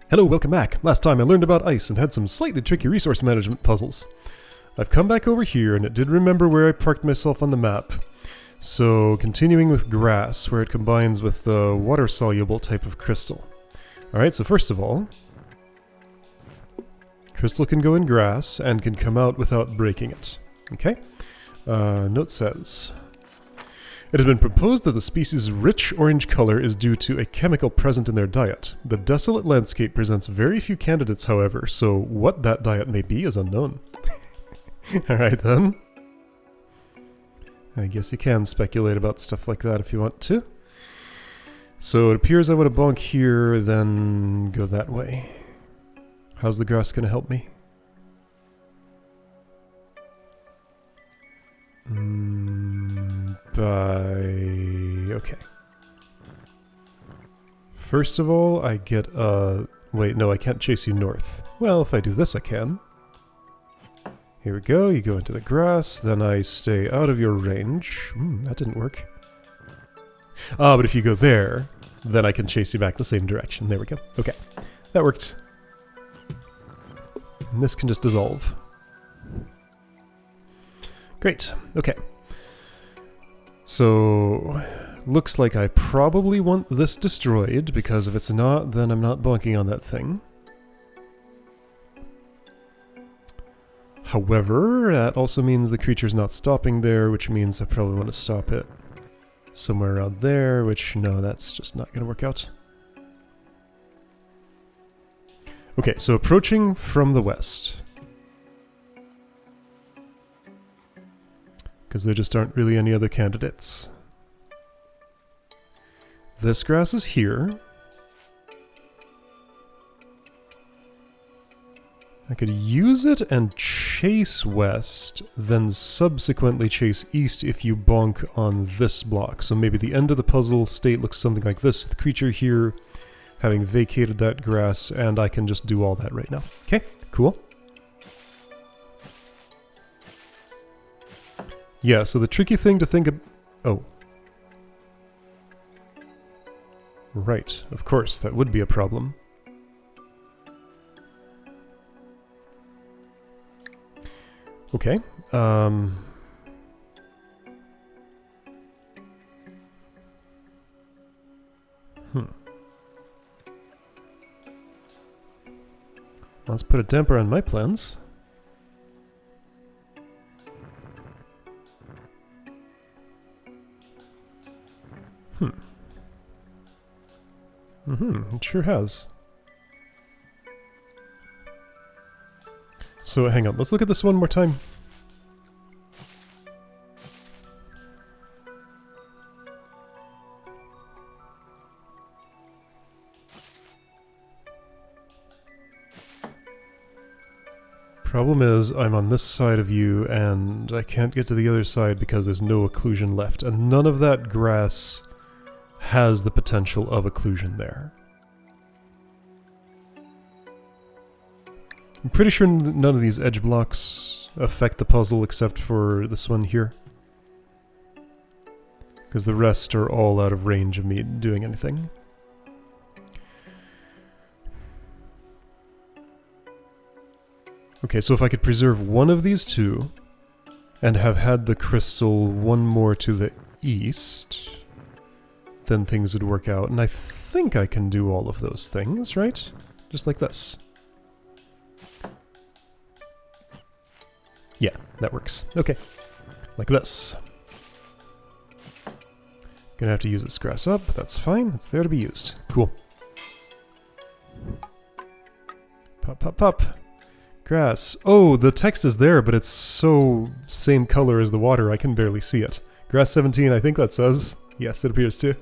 Hello, welcome back. Last time I learned about ice and had some slightly tricky resource management puzzles. I've come back over here and it did remember where I parked myself on the map. So, continuing with grass, where it combines with the water-soluble type of crystal. Alright, so first of all, crystal can go in grass and can come out without breaking it. Okay? Note says, it has been proposed that the species' rich orange color is due to a chemical present in their diet. The desolate landscape presents very few candidates, however, so what that diet may be is unknown. Alright then. I guess you can speculate about stuff like that if you want to. So it appears I want to bonk here, then go that way. How's the grass going to help me? Okay. First of all, I get wait, no, I can't chase you north. Well, if I do this, I can. Here we go, you go into the grass, then I stay out of your range. That didn't work. But if you go there, then I can chase you back the same direction. There we go. Okay, that worked. And this can just dissolve. Great, okay. So, looks like I probably want this destroyed, because if it's not, then I'm not bonking on that thing. However, that also means the creature's not stopping there, which means I probably want to stop it somewhere around there, which, no, that's just not going to work out. Okay, so approaching from the west. Because there just aren't really any other candidates. This grass is here. I could use it and chase west, then subsequently chase east if you bonk on this block. So maybe the end of the puzzle state looks something like this, the creature here having vacated that grass, and I can just do all that right now. Okay, cool. Yeah, so the tricky thing to think of... Oh. Right, of course, that would be a problem. Okay, Let's put a damper on my plans. It sure has. So hang on, let's look at this one more time. Problem is, I'm on this side of you, and I can't get to the other side because there's no occlusion left, and none of that grass has the potential of occlusion there. I'm pretty sure none of these edge blocks affect the puzzle except for this one here. Because the rest are all out of range of me doing anything. Okay, so if I could preserve one of these two, and have had the crystal one more to the east, then things would work out. And I think I can do all of those things, right? Just like this. Yeah, that works. Okay, like this. Gonna have to use this grass up, but that's fine. It's there to be used. Cool. Pop, pop, pop. Grass. Oh, the text is there, but it's so same color as the water, I can barely see it. Grass 17, I think that says. Yes, it appears to.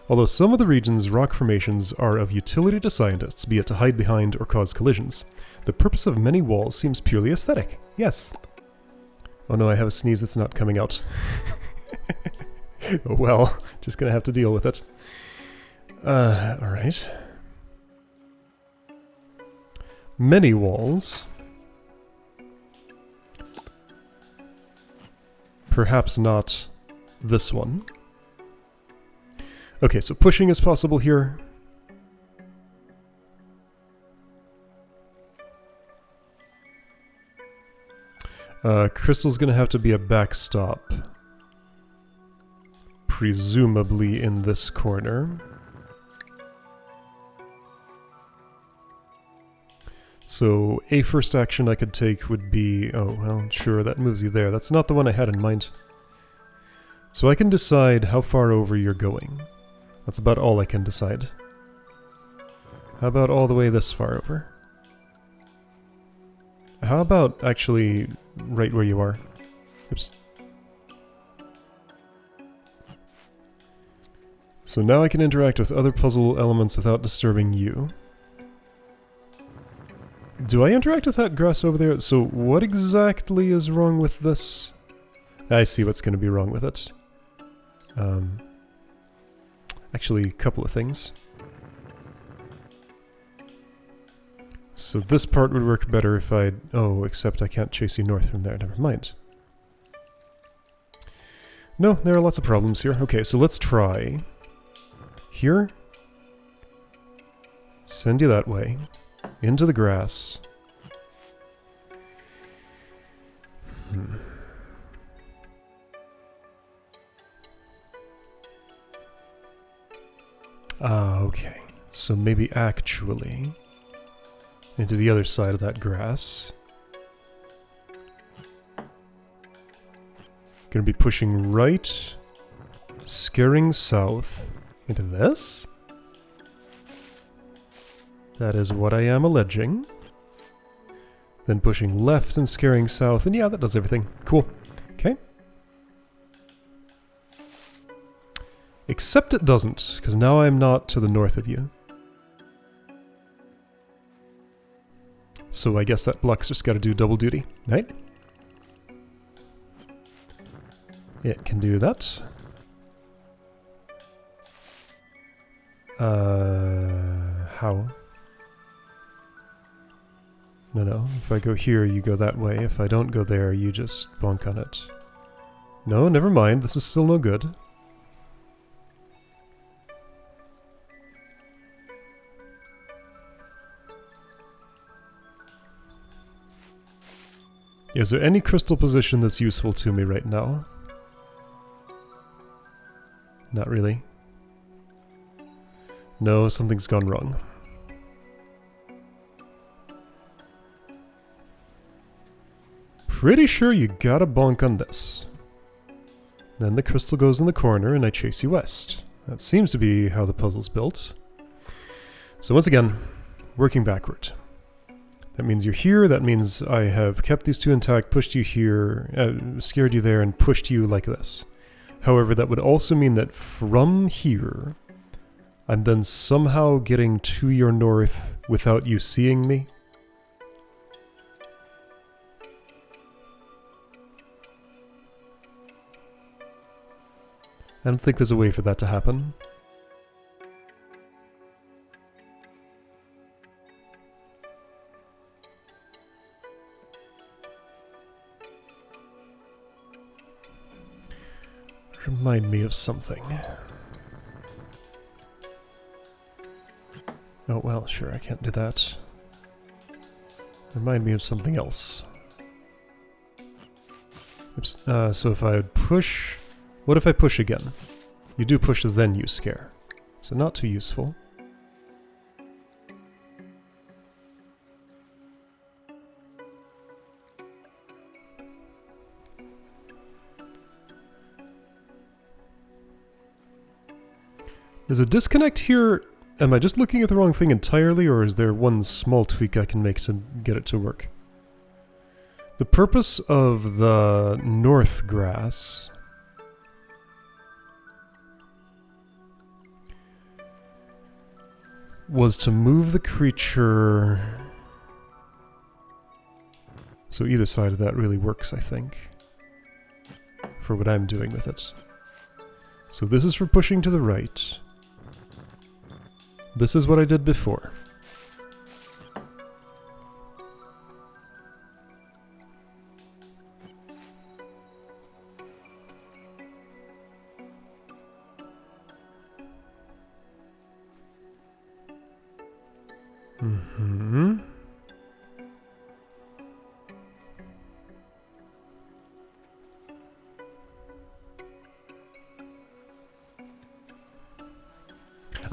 Although some of the region's rock formations are of utility to scientists, be it to hide behind or cause collisions, the purpose of many walls seems purely aesthetic. Yes. Oh no, I have a sneeze that's not coming out. Oh well, just gonna have to deal with it. Alright. Many walls. Perhaps not this one. Okay, so pushing is possible here. Crystal's gonna have to be a backstop. Presumably in this corner. So a first action I could take would be... oh, well, sure, that moves you there. That's not the one I had in mind. So I can decide how far over you're going. That's about all I can decide. How about all the way this far over? How about actually right where you are? Oops. So now I can interact with other puzzle elements without disturbing you. Do I interact with that grass over there? So what exactly is wrong with this? I see what's going to be wrong with it. Actually, a couple of things. So this part would work better if I... oh, except I can't chase you north from there. Never mind. No, there are lots of problems here. Okay, so let's try... here. Send you that way. Into the grass. Ah, okay. So maybe actually... into the other side of that grass. Gonna be pushing right, scaring south, into this? That is what I am alleging. Then pushing left and scaring south, and yeah, that does everything. Cool. Okay. Except it doesn't, because now I'm not to the north of you. So I guess that block's just gotta do double duty, right? It can do that. How? No. If I go here, you go that way. If I don't go there, you just bonk on it. No, never mind. This is still no good. Is there any crystal position that's useful to me right now? Not really. No, something's gone wrong. Pretty sure you gotta bonk on this. Then the crystal goes in the corner and I chase you west. That seems to be how the puzzle's built. So once again, working backward. That means you're here, that means I have kept these two intact, pushed you here, scared you there, and pushed you like this. However, that would also mean that from here, I'm then somehow getting to your north without you seeing me. I don't think there's a way for that to happen. Remind me of something. Oh, well, sure, I can't do that. Remind me of something else. Oops. So if I push... what if I push again? You do push, then you scare. So not too useful. There's a disconnect here. Am I just looking at the wrong thing entirely, or is there one small tweak I can make to get it to work? The purpose of the north grass was to move the creature... so either side of that really works, I think, for what I'm doing with it. So this is for pushing to the right. This is what I did before.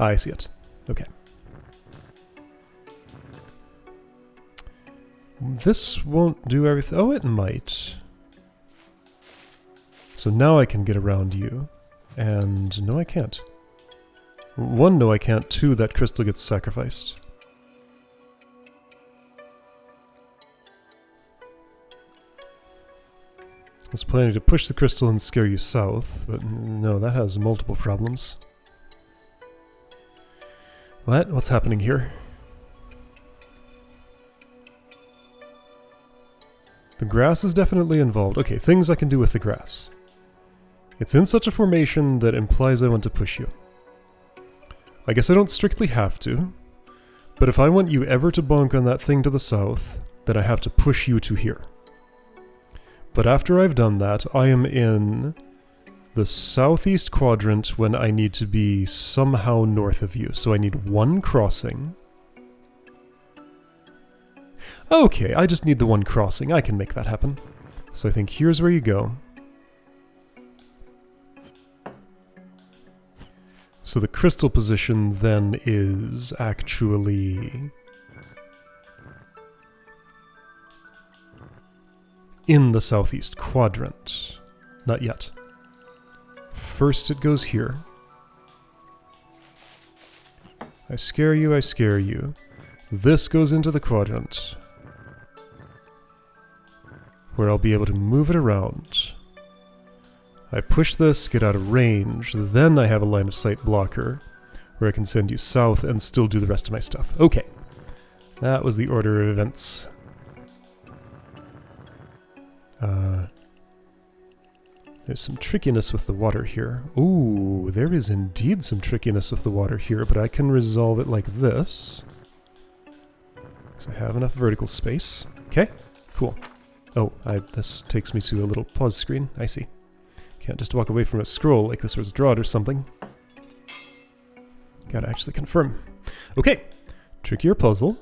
I see it. Okay. This won't do everything. Oh, it might. So now I can get around you. And no, I can't. One, no, I can't. Two, that crystal gets sacrificed. I was planning to push the crystal and scare you south, but no, that has multiple problems. What? What's happening here? The grass is definitely involved. Okay, things I can do with the grass. It's in such a formation that implies I want to push you. I guess I don't strictly have to, but if I want you ever to bonk on that thing to the south, then I have to push you to here. But after I've done that, I am in the southeast quadrant when I need to be somehow north of you. So I need one crossing. Okay, I just need the one crossing. I can make that happen. So I think here's where you go. So the crystal position then is actually in the southeast quadrant. Not yet. First it goes here. I scare you, I scare you. This goes into the quadrant, where I'll be able to move it around. I push this, get out of range, then I have a line of sight blocker, where I can send you south and still do the rest of my stuff. Okay. That was the order of events. There's some trickiness with the water here. Ooh, there is indeed some trickiness with the water here, but I can resolve it like this. So I have enough vertical space. Okay, cool. Oh, this takes me to a little pause screen. I see. Can't just walk away from a scroll like this was drawed or something. Gotta actually confirm. Okay, trickier puzzle.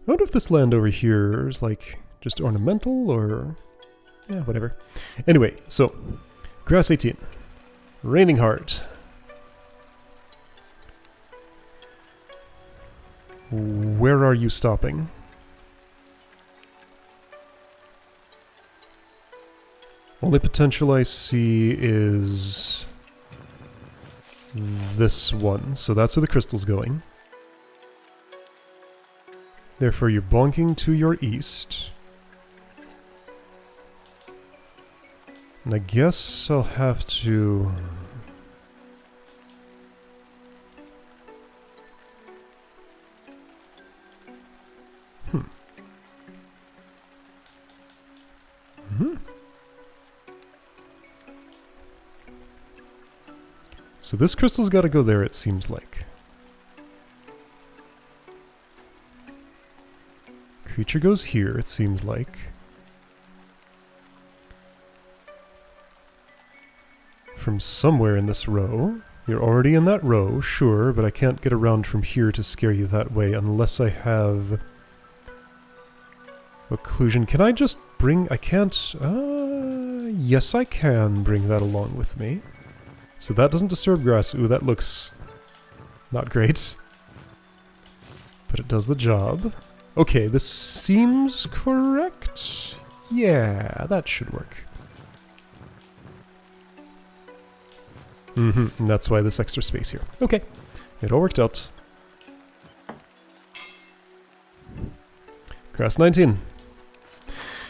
I wonder if this land over here is like just ornamental or... yeah, whatever. Anyway, so... Grass 18. Raining Heart. Where are you stopping? Only potential I see is this one. So that's where the crystal's going. Therefore, you're bonking to your east. And I guess I'll have to... So this crystal's got to go there, it seems like. Creature goes here, it seems like. From somewhere in this row. You're already in that row, sure, but I can't get around from here to scare you that way unless I have occlusion. Can I just bring... I can't... yes, I can bring that along with me. So that doesn't disturb grass. Ooh, that looks not great. But it does the job. Okay, this seems correct. Yeah, that should work. And that's why this extra space here. Okay, it all worked out. Grass 19.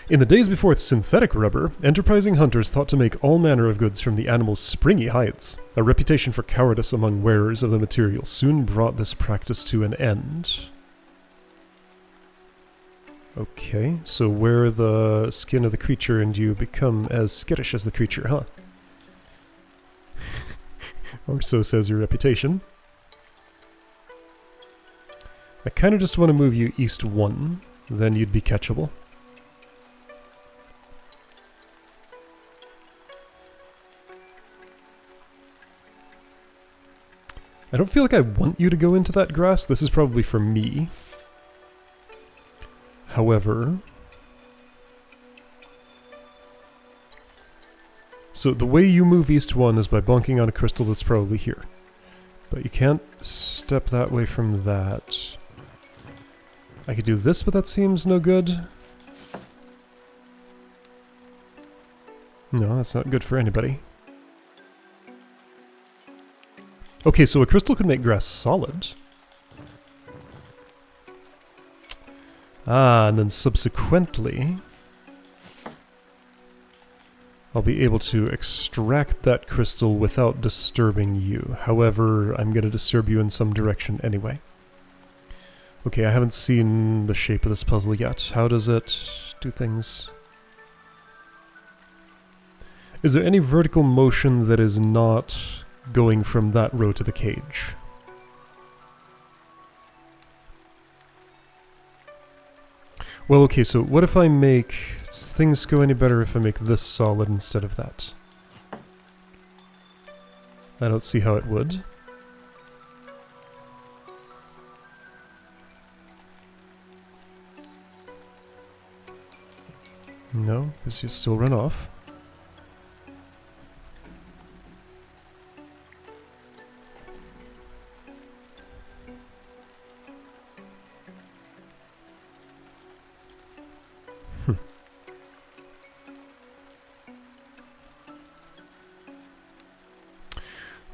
In the days before synthetic rubber, enterprising hunters thought to make all manner of goods from the animal's springy hides. A reputation for cowardice among wearers of the material soon brought this practice to an end. Okay, so wear the skin of the creature and you become as skittish as the creature, huh? Or so says your reputation. I kind of just want to move you east 1, then you'd be catchable. I don't feel like I want you to go into that grass. This is probably for me. However... So the way you move east 1 is by bonking on a crystal that's probably here. But you can't step that way from that. I could do this, but that seems no good. No, that's not good for anybody. Okay, so a crystal could make grass solid. Ah, and then subsequently, I'll be able to extract that crystal without disturbing you. However, I'm going to disturb you in some direction anyway. Okay, I haven't seen the shape of this puzzle yet. How does it do things? Is there any vertical motion that is not going from that row to the cage? Well, okay, so what if I make... things go any better if I make this solid instead of that? I don't see how it would. No, because you still run off.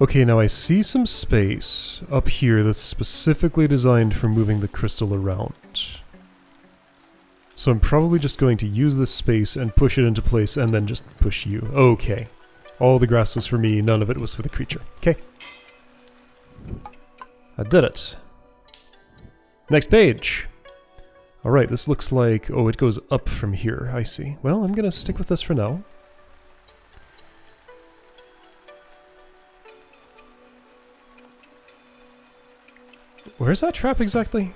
Okay, now I see some space up here that's specifically designed for moving the crystal around. So I'm probably just going to use this space and push it into place and then just push you. Okay. All the grass was for me, none of it was for the creature. Okay. I did it. Next page! Alright, this looks like... oh, it goes up from here. I see. Well, I'm gonna stick with this for now. Where's that trap exactly?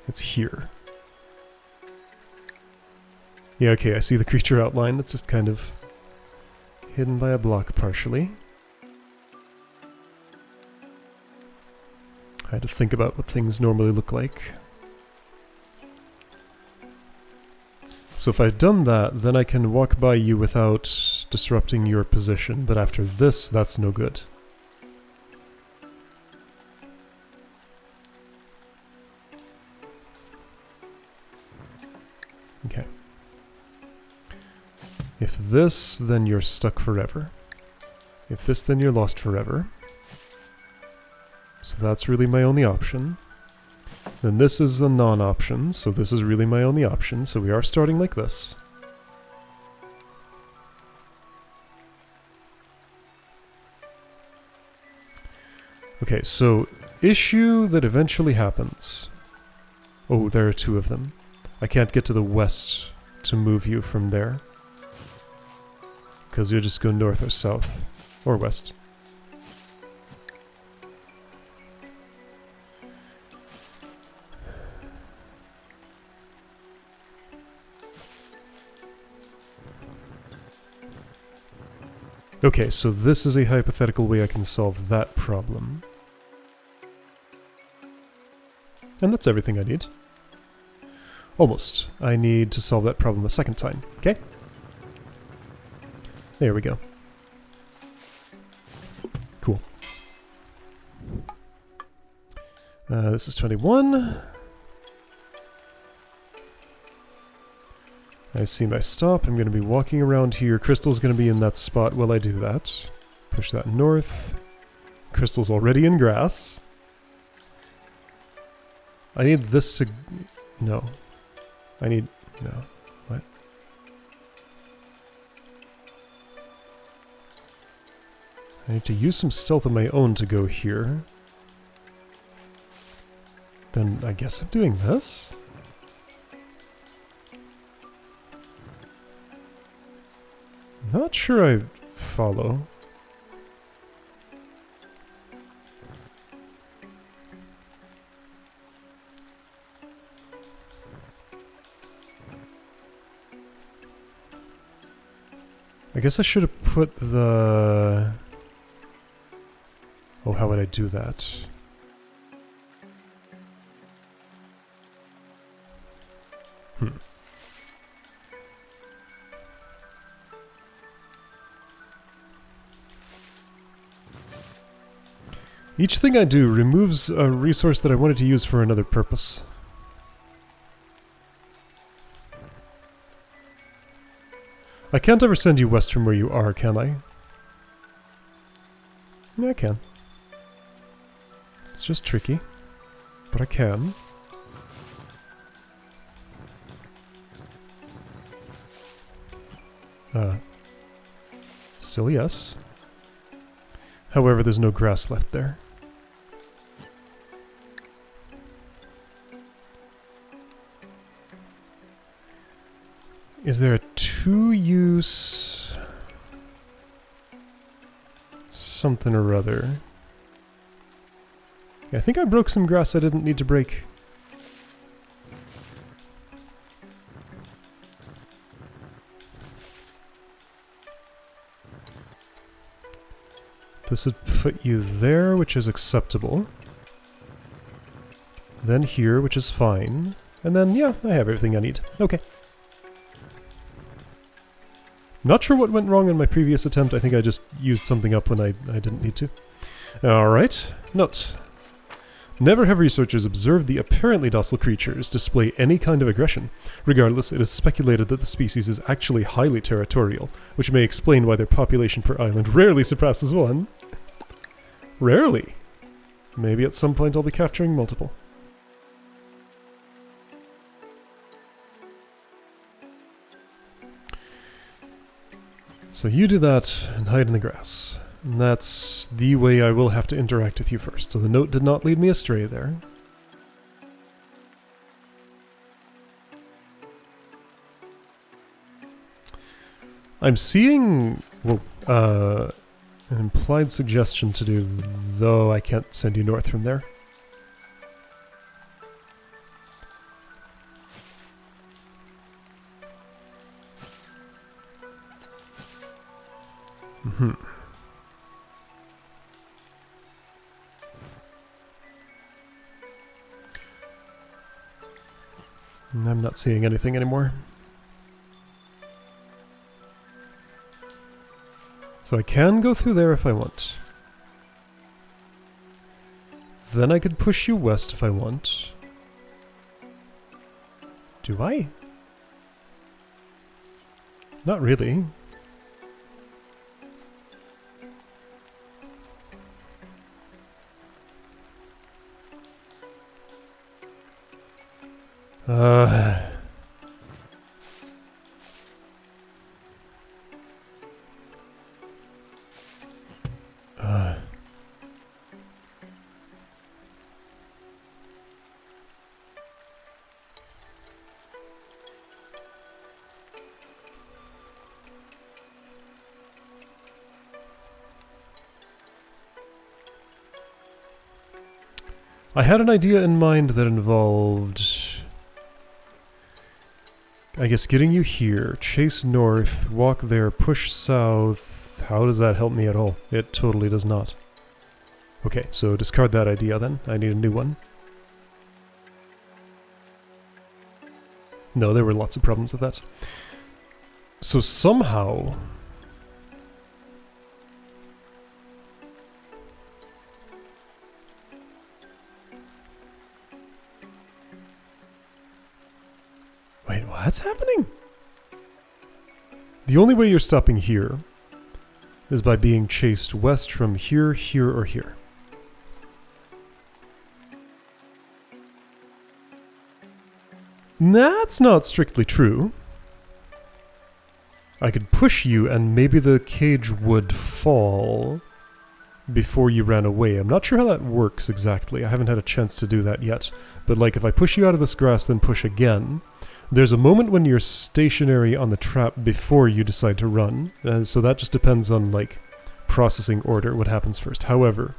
It's here. Yeah, okay, I see the creature outline. It's just kind of hidden by a block partially. I had to think about what things normally look like. So if I've done that, then I can walk by you without disrupting your position, but after this, that's no good. Okay. If this, then you're stuck forever. If this, then you're lost forever. So that's really my only option. Then this is a non-option, so this is really my only option, so we are starting like this. Okay, so issue that eventually happens. Oh, there are two of them. I can't get to the west to move you from there. Because you'll just go north or south. Or west. Okay, so this is a hypothetical way I can solve that problem. And that's everything I need. Almost. I need to solve that problem a second time, okay? There we go. Cool. This is 21. I see my stop. I'm going to be walking around here. Crystal's going to be in that spot while I do that. Push that north. Crystal's already in grass. I need this to... no. I need... no. What? I need to use some stealth of my own to go here. Then I guess I'm doing this? Not sure I follow. I guess I should have put the... oh, how would I do that? Each thing I do removes a resource that I wanted to use for another purpose. I can't ever send you west from where you are, can I? Yeah, I can. It's just tricky, but I can. Still yes. However, there's no grass left there. Is there a two-use something or other? Yeah, I think I broke some grass I didn't need to break. This would put you there, which is acceptable. Then here, which is fine. And then, yeah, I have everything I need. Okay. Not sure what went wrong in my previous attempt. I think I just used something up when I didn't need to. Alright. Note. Never have researchers observed the apparently docile creatures display any kind of aggression. Regardless, it is speculated that the species is actually highly territorial, which may explain why their population per island rarely surpasses one. Rarely. Maybe at some point I'll be capturing multiple. So you do that and hide in the grass. And that's the way I will have to interact with you first. So the note did not lead me astray there. I'm seeing, well, an implied suggestion to do, though I can't send you north from there. I'm not seeing anything anymore. So I can go through there if I want. Then I could push you west if I want. Do I? Not really. I had an idea in mind that involved, I guess, getting you here, chase north, walk there, push south. How does that help me at all? It totally does not. Okay, so discard that idea then. I need a new one. No, there were lots of problems with that. So somehow... Wait, what's happening? The only way you're stopping here is by being chased west from here, here, or here. That's not strictly true. I could push you and maybe the cage would fall before you ran away. I'm not sure how that works exactly. I haven't had a chance to do that yet. But like if I push you out of this grass then push again, there's a moment when you're stationary on the trap before you decide to run. So that just depends on like processing order, what happens first. However,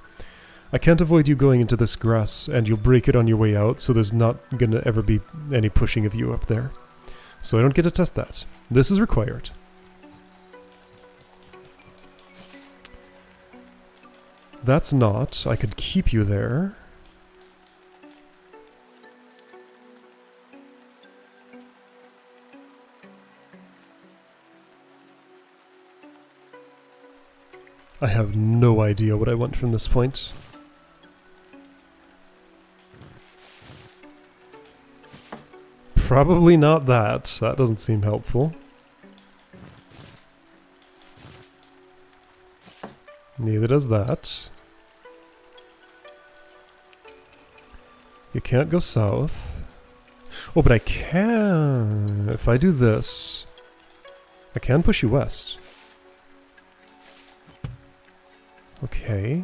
I can't avoid you going into this grass and you'll break it on your way out, so there's not gonna ever be any pushing of you up there. So I don't get to test that. This is required. That's not. I could keep you there. I have no idea what I want from this point. Probably not that. That doesn't seem helpful. Neither does that. You can't go south. Oh, but I can... If I do this... I can push you west. Okay.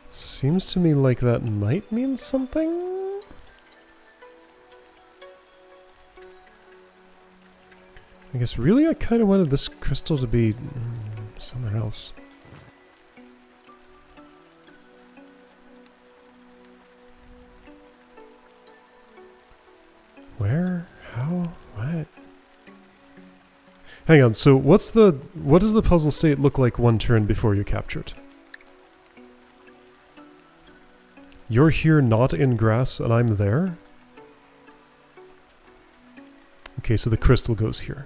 Seems to me like that might mean something? I guess really I kind of wanted this crystal to be somewhere else. Where? How? What? Hang on, so what does the puzzle state look like one turn before you capture it? You're here not in grass and I'm there? Okay, so the crystal goes here.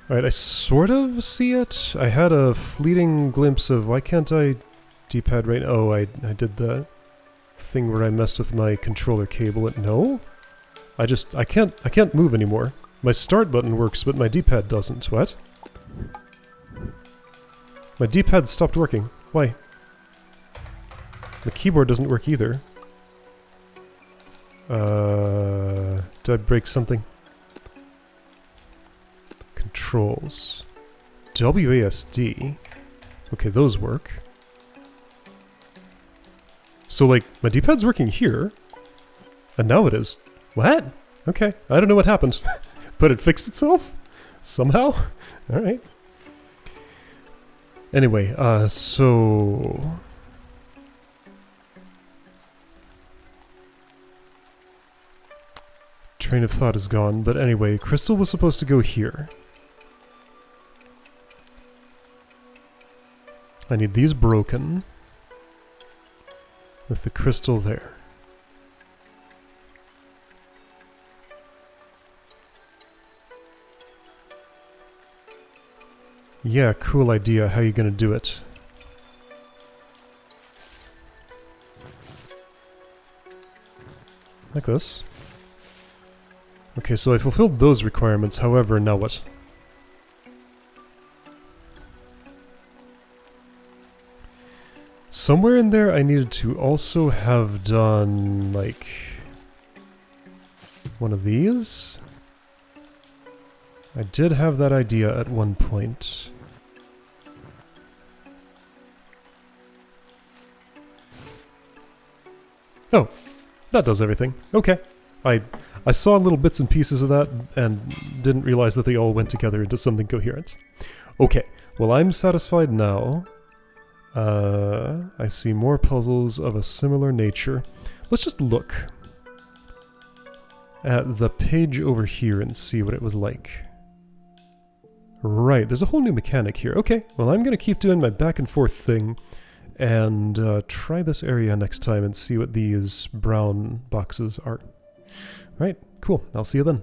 Alright, I sort of see it. I had a fleeting glimpse of why can't I D-pad right now? Oh, I did the thing where I messed with my controller cable. No? I can't move anymore. My start button works, but my D-pad doesn't. What? My D-pad stopped working. Why? The keyboard doesn't work either. Did I break something? Controls. WASD. Okay, those work. So, like, my D-pad's working here, and now it is. What? Okay, I don't know what happened, but it fixed itself? Somehow? Alright. Anyway, so... Train of thought is gone, but anyway, crystal was supposed to go here. I need these broken, with the crystal there. Yeah, cool idea. How are you gonna do it? Like this. Okay, so I fulfilled those requirements, however, now what? Somewhere in there I needed to also have done, like, one of these. I did have that idea at one point. Oh, that does everything. Okay. I saw little bits and pieces of that and didn't realize that they all went together into something coherent. Okay, well I'm satisfied now. I see more puzzles of a similar nature. Let's just look at the page over here and see what it was like. Right, there's a whole new mechanic here. Okay, well I'm gonna keep doing my back and forth thing and try this area next time and see what these brown boxes are. Right, cool. I'll see you then.